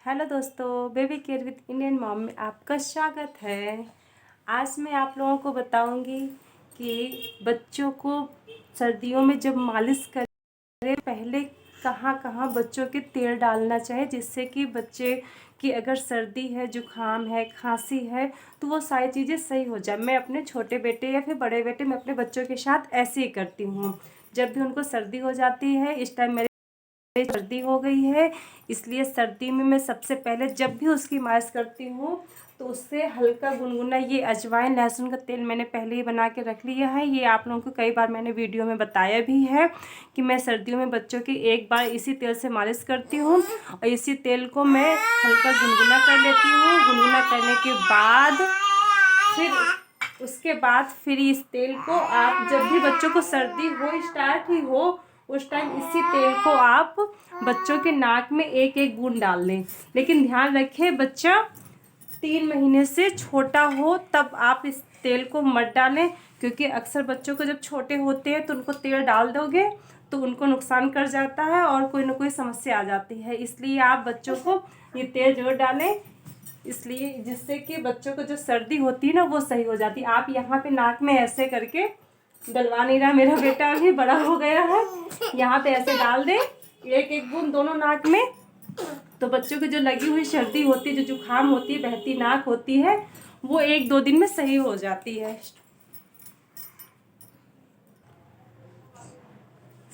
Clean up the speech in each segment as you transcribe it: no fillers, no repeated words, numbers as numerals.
Hello दोस्तों, baby care with Indian mom में आपका स्वागत है। आज मैं आप लोगों को बताऊंगी कि बच्चों को सर्दियों में जब मालिश करें पहले कहाँ कहाँ बच्चों के तेल डालना चाहिए, जिससे कि बच्चे की अगर सर्दी है, जुकाम है, खांसी है तो वो सारी चीज़ें सही हो जाए। मैं अपने छोटे बेटे या फिर बड़े बेटे मैं अपने बच्चों के साथ ऐसे ही करती हूँ। जब भी उनको सर्दी हो जाती है, इस टाइम मेरे सर्दी हो गई है, इसलिए सर्दी में मैं सबसे पहले जब भी उसकी मालिश करती हूँ तो उससे हल्का गुनगुना ये अजवाइन लहसुन का तेल मैंने पहले ही बना के रख लिया है। ये आप लोगों को कई बार मैंने वीडियो में बताया भी है कि मैं सर्दियों में बच्चों की एक बार इसी तेल से मालिश करती हूँ और इसी तेल को मैं हल्का गुनगुना कर लेती हूँ। गुनगुना करने के बाद फिर इस तेल को आप जब भी बच्चों को सर्दी हो, स्टार्ट ही हो, उस टाइम इसी तेल को आप बच्चों के नाक में एक एक बूंद डाल लें। लेकिन ध्यान रखें, बच्चा 3 महीने से छोटा हो तब आप इस तेल को मत डालें, क्योंकि अक्सर बच्चों को जब छोटे होते हैं तो उनको तेल डाल दोगे तो उनको नुकसान कर जाता है और कोई ना कोई समस्या आ जाती है। इसलिए आप बच्चों को ये तेल जरूर डालें, इसलिए जिससे कि बच्चों को जो सर्दी होती है ना वो सही हो जाती है। आप यहाँ पे नाक में ऐसे करके डलवा नहीं रहा, मेरा बेटा अभी बड़ा हो गया है, यहाँ पे ऐसे डाल दे एक एक बूंद दोनों नाक में, तो बच्चों की जो लगी हुई सर्दी होती है, जो जुकाम होती है, बहती नाक होती है, वो 1-2 दिन में सही हो जाती है।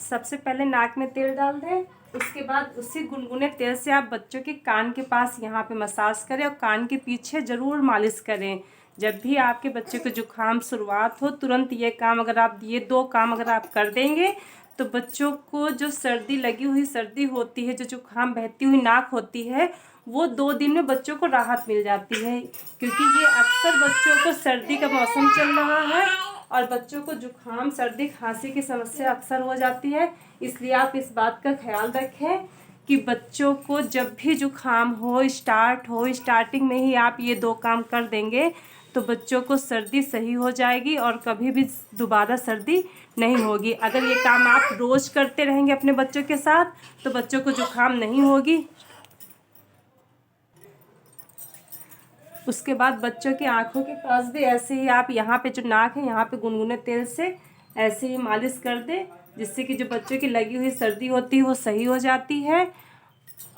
सबसे पहले नाक में तेल डाल दें, उसके बाद उसी गुनगुने तेल से आप बच्चों के कान के पास यहाँ पे मसाज करें और कान के पीछे ज़रूर मालिश करें। जब भी आपके बच्चे को जुकाम शुरुआत हो, तुरंत ये काम अगर आप ये 2 काम अगर आप कर देंगे तो बच्चों को जो सर्दी लगी हुई सर्दी होती है, जो जुकाम बहती हुई नाक होती है, वो 2 दिन में बच्चों को राहत मिल जाती है। क्योंकि ये अक्सर बच्चों को सर्दी का मौसम चल रहा है और बच्चों को जुकाम, सर्दी, खांसी की समस्या अक्सर हो जाती है। इसलिए आप इस बात का ख्याल रखें कि बच्चों को जब भी जुकाम हो, स्टार्टिंग में ही आप ये 2 काम कर देंगे तो बच्चों को सर्दी सही हो जाएगी और कभी भी दोबारा सर्दी नहीं होगी। अगर ये काम आप रोज़ करते रहेंगे अपने बच्चों के साथ तो बच्चों को जुकाम नहीं होगी। उसके बाद बच्चों की आंखों के पास भी ऐसे ही आप यहाँ पे जो नाक है यहाँ पे गुनगुने तेल से ऐसे ही मालिश कर दें, जिससे कि जो बच्चों की लगी हुई सर्दी होती है वो सही हो जाती है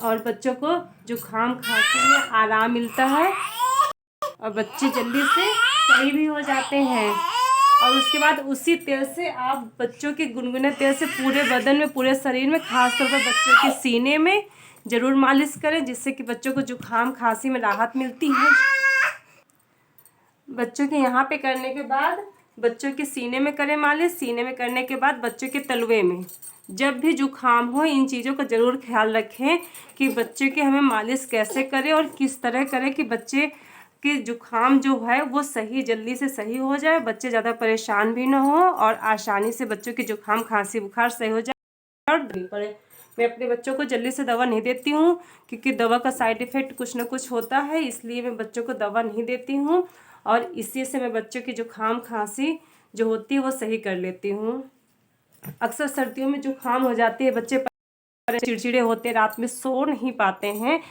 और बच्चों को जुकाम खांसी में आराम मिलता है और बच्चे जल्दी से सही भी हो जाते हैं। और उसके बाद उसी तेल से आप बच्चों के गुनगुने तेल से पूरे बदन में, पूरे शरीर में, खासतौर पर बच्चों के सीने में ज़रूर मालिश करें, जिससे कि बच्चों को जुकाम खांसी में राहत मिलती है। बच्चों के यहाँ पे करने के बाद बच्चों के सीने में करें मालिश, सीने में करने के बाद बच्चों के तलवे में। जब भी जुकाम हो इन चीज़ों का ज़रूर ख्याल रखें कि बच्चे के हमें मालिश कैसे करें और किस तरह करें कि बच्चे के जुकाम जो है वो सही, जल्दी से सही हो जाए, बच्चे ज़्यादा परेशान भी ना हो और आसानी से बच्चों की जुकाम, खांसी, बुखार सही हो जाए और नहीं पड़े। मैं अपने बच्चों को जल्दी से दवा नहीं देती हूँ, क्योंकि दवा का साइड इफ़ेक्ट कुछ ना कुछ होता है, इसलिए मैं बच्चों को दवा नहीं देती हूँ और इसी से मैं बच्चों की जुकाम, खांसी जो होती है वो सही कर लेती हूँ। अक्सर सर्दियों में जुकाम हो जाती है, बच्चे चिड़चिड़े होते, रात में सो नहीं पाते हैं,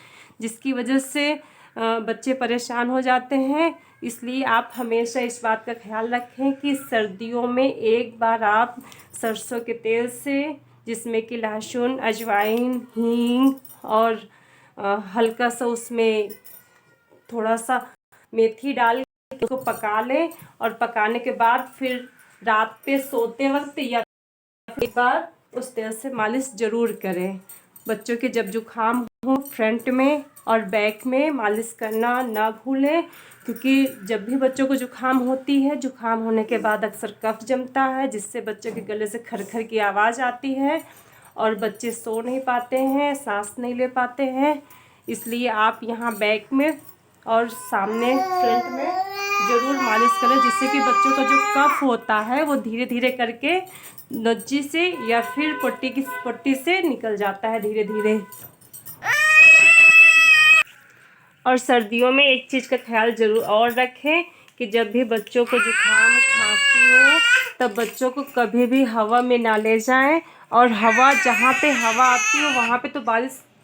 जिसकी वजह से बच्चे परेशान हो जाते हैं। इसलिए आप हमेशा इस बात का ख्याल रखें कि सर्दियों में एक बार आप सरसों के तेल से, जिसमें कि लहसुन, अजवाइन, हींग और हल्का सा उसमें थोड़ा सा मेथी डाल के उसको पका लें और पकाने के बाद फिर रात पे सोते वक्त या एक बार उस तेल से मालिश ज़रूर करें। बच्चों के जब जुकाम हो फ्रंट में और बैक में मालिश करना ना भूलें, क्योंकि जब भी बच्चों को जुकाम होती है, जुकाम होने के बाद अक्सर कफ जमता है, जिससे बच्चों के गले से खरखर की आवाज़ आती है और बच्चे सो नहीं पाते हैं, सांस नहीं ले पाते हैं। इसलिए आप यहाँ बैक में और सामने फ्रंट में ज़रूर मालिश करें, जिससे कि बच्चों का जो कफ होता है वो धीरे धीरे करके नज्जी से या फिर पट्टी से निकल जाता है धीरे धीरे। और सर्दियों में एक चीज़ का ख्याल ज़रूर और रखें कि जब भी बच्चों को जुकाम, खांसी हो तब बच्चों को कभी भी हवा में ना ले जाएं और हवा, जहाँ पे हवा आती हो वहाँ पे तो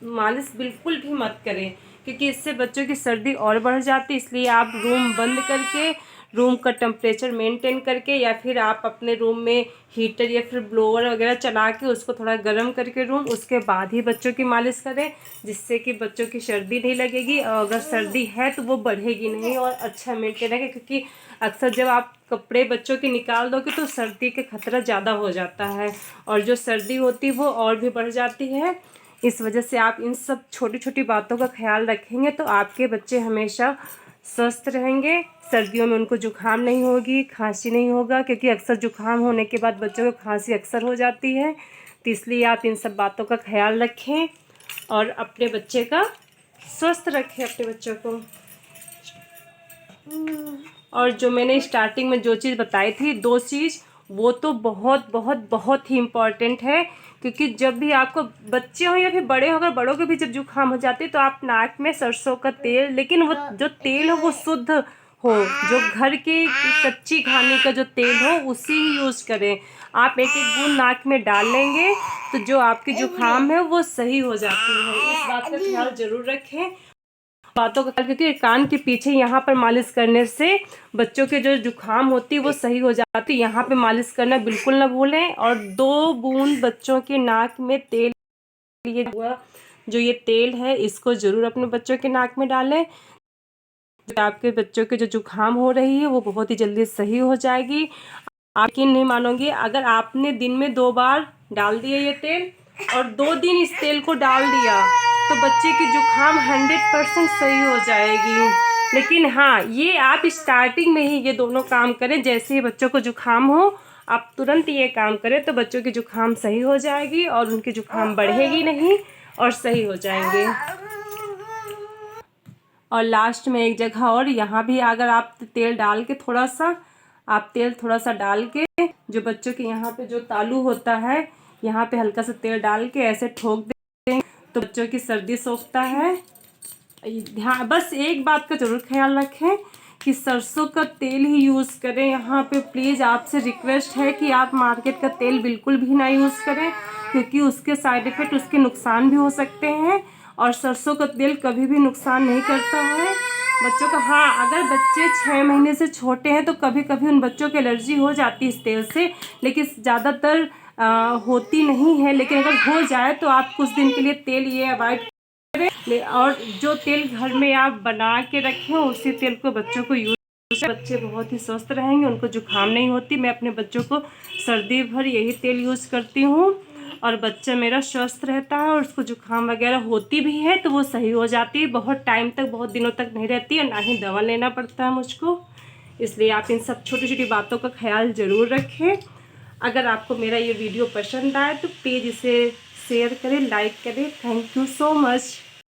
मालिश बिल्कुल भी मत करें, क्योंकि इससे बच्चों की सर्दी और बढ़ जाती है। इसलिए आप रूम बंद करके, रूम का टेम्परेचर मेंटेन करके, या फिर आप अपने रूम में हीटर या फिर ब्लोअर वगैरह चला के उसको थोड़ा गर्म करके रूम, उसके बाद ही बच्चों की मालिश करें, जिससे कि बच्चों की सर्दी नहीं लगेगी। और अगर सर्दी है तो वो बढ़ेगी नहीं और अच्छा मेंटेन रहेगा, क्योंकि अक्सर जब आप कपड़े बच्चों के निकाल दोगे तो सर्दी का खतरा ज़्यादा हो जाता है, और जो सर्दी होती है वो और भी बढ़ जाती है। इस वजह से आप इन सब छोटी छोटी बातों का ख्याल रखेंगे तो आपके बच्चे हमेशा स्वस्थ रहेंगे। सर्दियों में उनको जुकाम नहीं होगी, खांसी नहीं होगा, क्योंकि अक्सर जुकाम होने के बाद बच्चों को खांसी अक्सर हो जाती है। तो इसलिए आप इन सब बातों का ख्याल रखें और अपने बच्चे का स्वस्थ रखें, अपने बच्चों को। और जो मैंने स्टार्टिंग में जो चीज़ बताई थी, 2 चीज़, वो तो बहुत बहुत बहुत ही इम्पॉर्टेंट है, क्योंकि जब भी आपको बच्चे हो या फिर बड़े हो, अगर बड़ों के भी जब जुकाम हो जाती है तो आप नाक में सरसों का तेल, लेकिन वो जो तेल हो वो शुद्ध हो, जो घर की कच्ची घानी का जो तेल हो उसी ही यूज़ करें। आप एक एक बूंद नाक में डाल लेंगे तो जो आपकी जुकाम है वो सही हो जाती है। इस बात का ख्याल ज़रूर रखें बातों का, क्योंकि कान के पीछे यहाँ पर मालिश करने से बच्चों के जो जुकाम होती है वो सही हो जाती है। यहाँ पे मालिश करना बिल्कुल ना भूलें। और 2 बूंद बच्चों के नाक में तेल, ये हुआ जो ये तेल है इसको ज़रूर अपने बच्चों के नाक में डालें। आपके बच्चों के जो जुकाम हो रही है वो बहुत ही जल्दी सही हो जाएगी। आप यकीन नहीं मानोगे, अगर आपने दिन में 2 बार डाल दिया ये तेल और 2 दिन इस तेल को डाल दिया तो बच्चे की जुकाम 100% सही हो जाएगी। लेकिन हाँ, ये आप स्टार्टिंग में ही ये दोनों काम करें। जैसे ही बच्चों को जुकाम हो आप तुरंत ये काम करें तो बच्चों की जुकाम सही हो जाएगी और उनकी जुकाम बढ़ेगी नहीं और सही हो जाएंगे। और लास्ट में एक जगह और, यहाँ भी अगर आप तेल डाल के थोड़ा सा, आप तेल थोड़ा सा डाल के जो बच्चों के यहाँ पे जो तालू होता है यहाँ पे हल्का सा तेल डाल के ऐसे ठोक दें तो बच्चों की सर्दी सोखता है। हाँ, बस एक बात का ज़रूर ख्याल रखें कि सरसों का तेल ही यूज़ करें। यहाँ पे प्लीज़ आपसे रिक्वेस्ट है कि आप मार्केट का तेल बिल्कुल भी ना यूज़ करें, क्योंकि उसके साइड इफ़ेक्ट, उसके नुकसान भी हो सकते हैं। और सरसों का तेल कभी भी नुकसान नहीं करता है बच्चों का। हाँ, अगर बच्चे 6 महीने से छोटे हैं तो कभी कभी उन बच्चों की एलर्जी हो जाती है इस तेल से, लेकिन ज़्यादातर होती नहीं है। लेकिन अगर हो जाए तो आप कुछ दिन के लिए तेल ये अवॉइड करें, और जो तेल घर में आप बना के रखें उसी तेल को बच्चों को यूज़, बच्चे बहुत ही स्वस्थ रहेंगे, उनको जुकाम नहीं होती। मैं अपने बच्चों को सर्दी भर यही तेल यूज़ करती हूँ और बच्चा मेरा स्वस्थ रहता है। और उसको जुकाम वगैरह होती भी है तो वो सही हो जाती है, बहुत टाइम तक, बहुत दिनों तक नहीं रहती है, ना ही दवा लेना पड़ता है मुझको। इसलिए आप इन सब छोटी छोटी बातों का ख्याल ज़रूर रखें। अगर आपको मेरा ये वीडियो पसंद आए तो प्लीज़ इसे शेयर करें, लाइक करें। Thank you so much.